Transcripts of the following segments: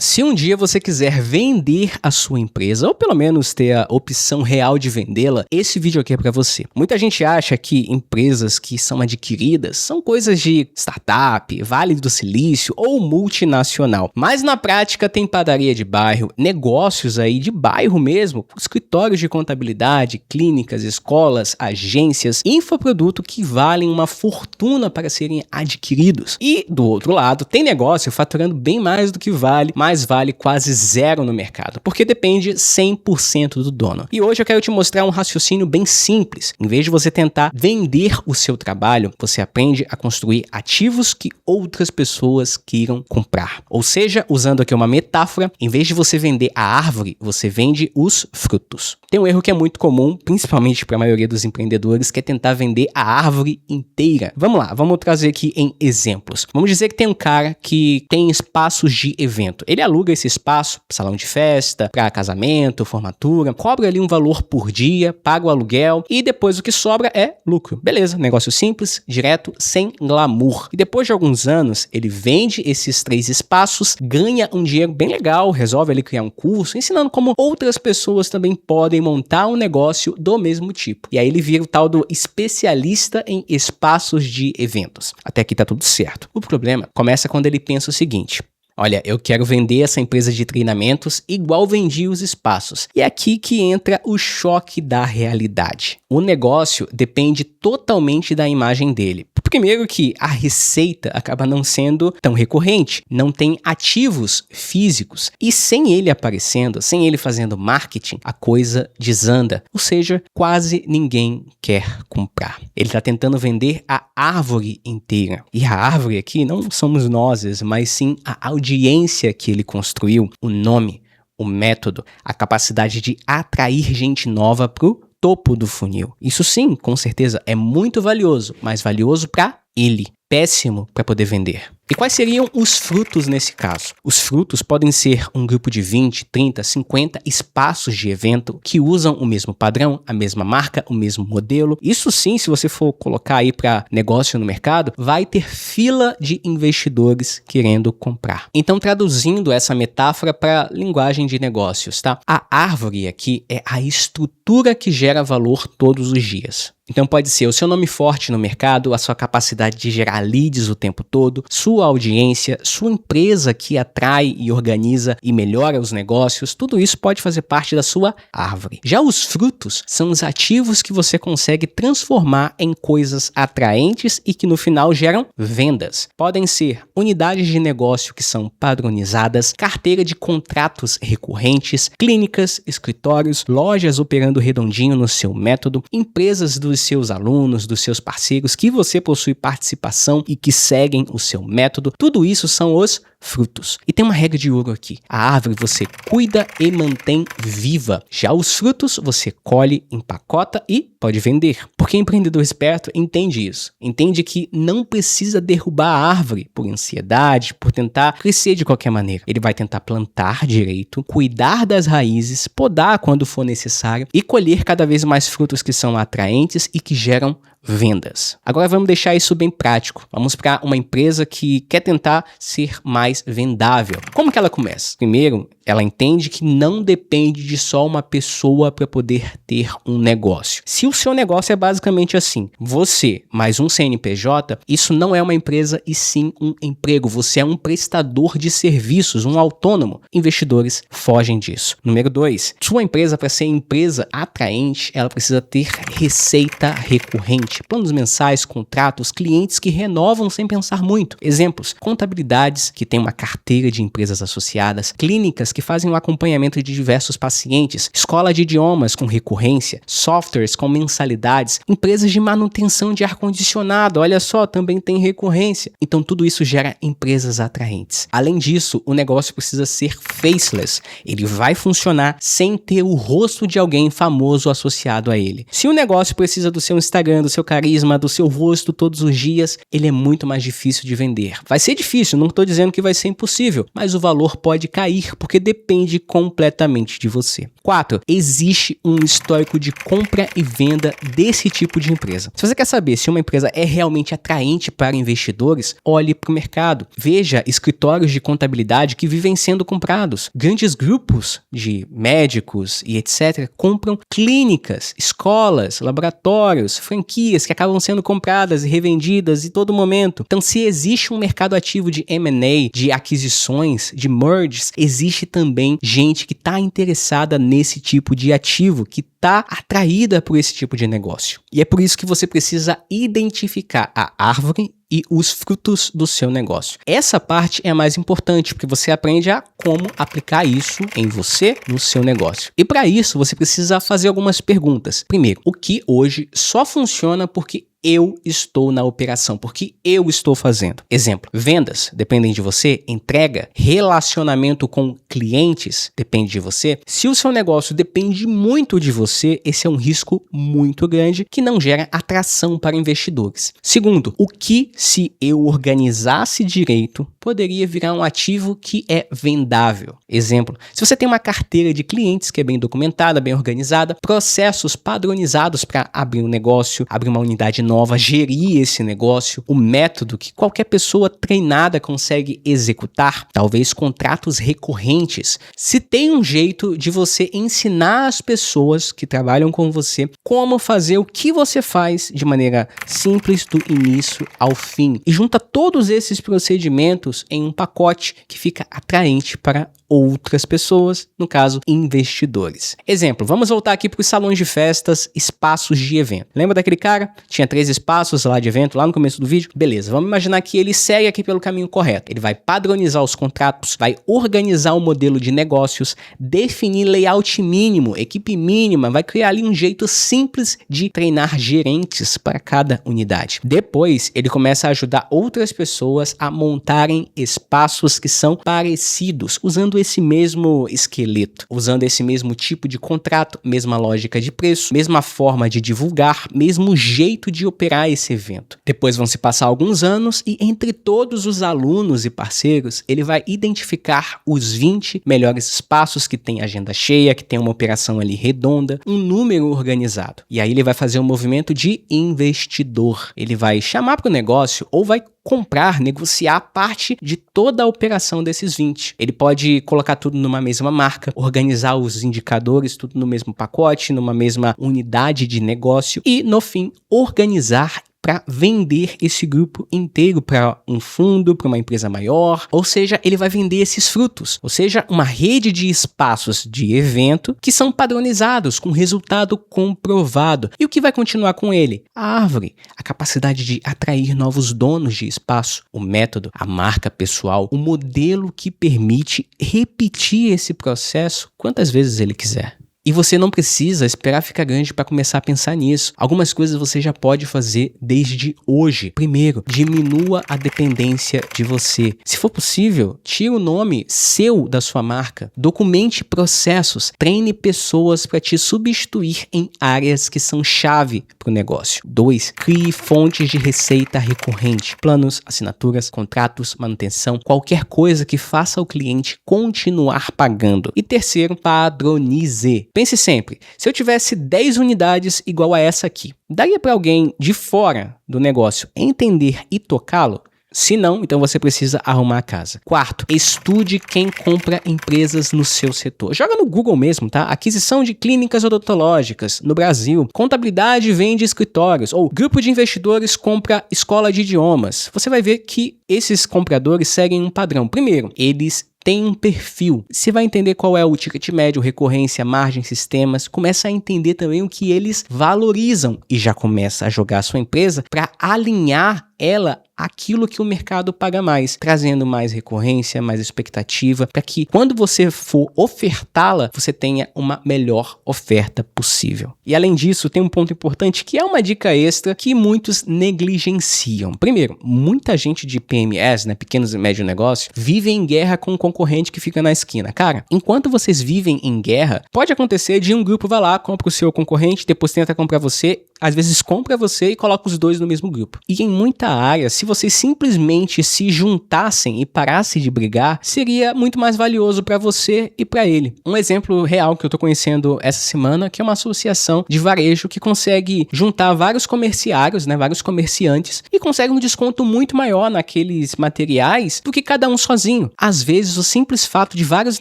Se um dia você quiser vender a sua empresa, ou pelo menos ter a opção real de vendê-la, esse vídeo aqui é para você. Muita gente acha que empresas que são adquiridas são coisas de startup, Vale do Silício ou multinacional. Mas na prática tem padaria de bairro, negócios aí de bairro mesmo, escritórios de contabilidade, clínicas, escolas, agências, infoproduto que valem uma fortuna para serem adquiridos. E do outro lado, tem negócio faturando bem mais do que vale, mas vale quase zero no mercado, porque depende 100% do dono. E hoje eu quero te mostrar um raciocínio bem simples. Em vez de você tentar vender o seu trabalho, você aprende a construir ativos que outras pessoas queiram comprar. Ou seja, usando aqui uma metáfora, em vez de você vender a árvore, você vende os frutos. Tem um erro que é muito comum, principalmente para a maioria dos empreendedores, que é tentar vender a árvore inteira. Vamos lá, vamos trazer aqui em exemplos. Vamos dizer que tem um cara que tem espaços de evento. Ele aluga esse espaço, salão de festa, para casamento, formatura, cobra ali um valor por dia, paga o aluguel e depois o que sobra é lucro. Beleza, negócio simples, direto, sem glamour. E depois de alguns anos, ele vende esses 3 espaços, ganha um dinheiro bem legal, resolve ali criar um curso, ensinando como outras pessoas também podem montar um negócio do mesmo tipo. E aí ele vira o tal do especialista em espaços de eventos. Até aqui tá tudo certo. O problema começa quando ele pensa o seguinte: olha, eu quero vender essa empresa de treinamentos igual vendi os espaços. E é aqui que entra o choque da realidade. O negócio depende totalmente da imagem dele. Primeiro que a receita acaba não sendo tão recorrente, não tem ativos físicos e sem ele aparecendo, sem ele fazendo marketing, a coisa desanda, ou seja, quase ninguém quer comprar. Ele está tentando vender a árvore inteira e a árvore aqui não somos nós, mas sim a audiência que ele construiu, o nome, o método, a capacidade de atrair gente nova pro topo do funil. Isso sim, com certeza, é muito valioso, mas valioso para ele, péssimo para poder vender. E quais seriam os frutos nesse caso? Os frutos podem ser um grupo de 20, 30, 50 espaços de evento que usam o mesmo padrão, a mesma marca, o mesmo modelo. Isso sim, se você for colocar aí para negócio no mercado, vai ter fila de investidores querendo comprar. Então, traduzindo essa metáfora para linguagem de negócios, tá? A árvore aqui é a estrutura que gera valor todos os dias. Então pode ser o seu nome forte no mercado, a sua capacidade de gerar leads o tempo todo, sua audiência, sua empresa que atrai e organiza e melhora os negócios, tudo isso pode fazer parte da sua árvore. Já os frutos são os ativos que você consegue transformar em coisas atraentes e que no final geram vendas. Podem ser unidades de negócio que são padronizadas, carteira de contratos recorrentes, clínicas, escritórios, lojas operando redondinho no seu método, empresas dos seus alunos, dos seus parceiros, que você possui participação e que seguem o seu método. Tudo isso são os frutos. E tem uma regra de ouro aqui. A árvore você cuida e mantém viva. Já os frutos você colhe, empacota e pode vender. Porque empreendedor esperto entende isso. Entende que não precisa derrubar a árvore por ansiedade, por tentar crescer de qualquer maneira. Ele vai tentar plantar direito, cuidar das raízes, podar quando for necessário e colher cada vez mais frutos que são atraentes e que geram vendas. Agora vamos deixar isso bem prático. Vamos para uma empresa que quer tentar ser mais vendável. Como que ela começa? Primeiro, ela entende que não depende de só uma pessoa para poder ter um negócio. Se o seu negócio é basicamente assim, você mais um CNPJ, isso não é uma empresa e sim um emprego. Você é um prestador de serviços, um autônomo. Investidores fogem disso. Número 2, sua empresa, para ser empresa atraente, ela precisa ter receita recorrente. Planos mensais, contratos, clientes que renovam sem pensar muito. Exemplos, contabilidades que tem uma carteira de empresas associadas, clínicas que fazem o acompanhamento de diversos pacientes, escola de idiomas com recorrência, softwares com mensalidades, empresas de manutenção de ar-condicionado, olha só, também tem recorrência. Então tudo isso gera empresas atraentes. Além disso, o negócio precisa ser faceless. Ele vai funcionar sem ter o rosto de alguém famoso associado a ele. Se o negócio precisa do seu Instagram, do seu carisma, do seu rosto todos os dias, ele é muito mais difícil de vender. Vai ser difícil, não estou dizendo que vai ser impossível, mas o valor pode cair, porque depende completamente de você. 4. Existe um histórico de compra e venda desse tipo de empresa. Se você quer saber se uma empresa é realmente atraente para investidores, olhe para o mercado. Veja escritórios de contabilidade que vivem sendo comprados. Grandes grupos de médicos e etc. compram clínicas, escolas, laboratórios, franquias que acabam sendo compradas e revendidas em todo momento. Então, se existe um mercado ativo de M&A, de aquisições, de merges, existe também gente que está interessada nesse tipo de ativo, que está atraída por esse tipo de negócio. E é por isso que você precisa identificar a árvore e os frutos do seu negócio. Essa parte é a mais importante, porque você aprende a como aplicar isso em você, no seu negócio. E para isso, você precisa fazer algumas perguntas. Primeiro, o que hoje só funciona porque eu estou na operação, porque eu estou fazendo. Exemplo, vendas dependem de você, entrega, relacionamento com clientes depende de você. Se o seu negócio depende muito de você, esse é um risco muito grande que não gera atração para investidores. Segundo, o que se eu organizasse direito poderia virar um ativo que é vendável. Exemplo, se você tem uma carteira de clientes que é bem documentada, bem organizada, processos padronizados para abrir um negócio, abrir uma unidade nova, gerir esse negócio, o método que qualquer pessoa treinada consegue executar, talvez contratos recorrentes. Se tem um jeito de você ensinar as pessoas que trabalham com você como fazer o que você faz de maneira simples do início ao fim e junta todos esses procedimentos em um pacote que fica atraente para outras pessoas, no caso, investidores. Exemplo, vamos voltar aqui para os salões de festas, espaços de evento. Lembra daquele cara? Tinha 3 espaços lá de evento, lá no começo do vídeo? Beleza, vamos imaginar que ele segue aqui pelo caminho correto. Ele vai padronizar os contratos, vai organizar o modelo de negócios, definir layout mínimo, equipe mínima, vai criar ali um jeito simples de treinar gerentes para cada unidade. Depois, ele começa a ajudar outras pessoas a montarem espaços que são parecidos, usando esse mesmo esqueleto, usando esse mesmo tipo de contrato, mesma lógica de preço, mesma forma de divulgar, mesmo jeito de operar esse evento. Depois vão se passar alguns anos e entre todos os alunos e parceiros, ele vai identificar os 20 melhores espaços que tem agenda cheia, que tem uma operação ali redonda, um número organizado. E aí ele vai fazer um movimento de investidor. Ele vai chamar para o negócio ou vai comprar, negociar parte de toda a operação desses 20. Ele pode colocar tudo numa mesma marca, organizar os indicadores, tudo no mesmo pacote, numa mesma unidade de negócio e, no fim, organizar para vender esse grupo inteiro para um fundo, para uma empresa maior, ou seja, ele vai vender esses frutos, ou seja, uma rede de espaços de evento que são padronizados, com resultado comprovado. E o que vai continuar com ele? A árvore, a capacidade de atrair novos donos de espaço, o método, a marca pessoal, o modelo que permite repetir esse processo quantas vezes ele quiser. E você não precisa esperar ficar grande para começar a pensar nisso. Algumas coisas você já pode fazer desde hoje. Primeiro, diminua a dependência de você. Se for possível, tire o nome seu da sua marca. Documente processos. Treine pessoas para te substituir em áreas que são chave para o negócio. 2. Crie fontes de receita recorrente. Planos, assinaturas, contratos, manutenção, qualquer coisa que faça o cliente continuar pagando. E terceiro, padronize. Pense sempre, se eu tivesse 10 unidades igual a essa aqui, daria para alguém de fora do negócio entender e tocá-lo? Se não, então você precisa arrumar a casa. 4, estude quem compra empresas no seu setor. Joga no Google mesmo, tá? Aquisição de clínicas odontológicas no Brasil. Contabilidade vende escritórios. Ou grupo de investidores compra escola de idiomas. Você vai ver que esses compradores seguem um padrão. Primeiro, eles tem um perfil. Você vai entender qual é o ticket médio, recorrência, margem, sistemas. Começa a entender também o que eles valorizam e já começa a jogar a sua empresa para alinhar ela aquilo que o mercado paga mais, trazendo mais recorrência, mais expectativa, para que quando você for ofertá-la, você tenha uma melhor oferta possível. E além disso, tem um ponto importante que é uma dica extra que muitos negligenciam. Primeiro, muita gente de PMS, né, pequenos e médios negócios, vive em guerra com um concorrente que fica na esquina. Cara, enquanto vocês vivem em guerra, pode acontecer de um grupo vai lá, compra o seu concorrente, depois tenta comprar você, às vezes compra você e coloca os dois no mesmo grupo. E em muita área, se vocês simplesmente se juntassem e parassem de brigar, seria muito mais valioso para você e para ele. Um exemplo real que eu tô conhecendo essa semana, que é uma associação de varejo que consegue juntar vários comerciários, né, vários comerciantes, e consegue um desconto muito maior naqueles materiais do que cada um sozinho. Às vezes, o simples fato de vários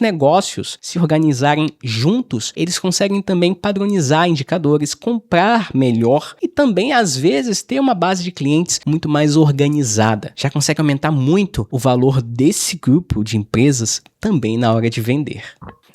negócios se organizarem juntos, eles conseguem também padronizar indicadores, comprar melhor e também, às vezes, ter uma base de clientes muito mais organizada. Já consegue aumentar muito o valor desse grupo de empresas também na hora de vender.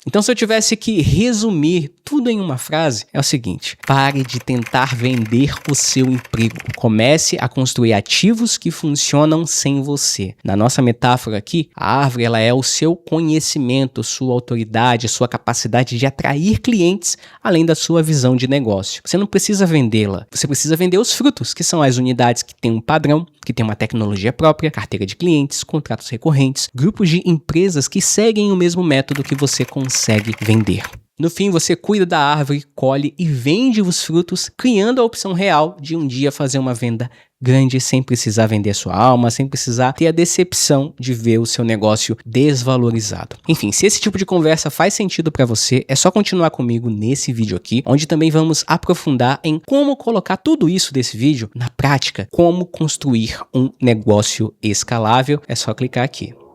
Então, se eu tivesse que resumir tudo em uma frase, é o seguinte: pare de tentar vender o seu emprego. Comece a construir ativos que funcionam sem você. Na nossa metáfora aqui, a árvore ela é o seu conhecimento, sua autoridade, sua capacidade de atrair clientes, além da sua visão de negócio. Você não precisa vendê-la, você precisa vender os frutos, que são as unidades que têm um padrão, que têm uma tecnologia própria, carteira de clientes, contratos recorrentes, grupos de empresas que seguem o mesmo método que você consegue vender. No fim, você cuida da árvore, colhe e vende os frutos, criando a opção real de um dia fazer uma venda grande sem precisar vender sua alma, sem precisar ter a decepção de ver o seu negócio desvalorizado. Enfim, se esse tipo de conversa faz sentido para você, é só continuar comigo nesse vídeo aqui, onde também vamos aprofundar em como colocar tudo isso desse vídeo na prática, como construir um negócio escalável. É só clicar aqui.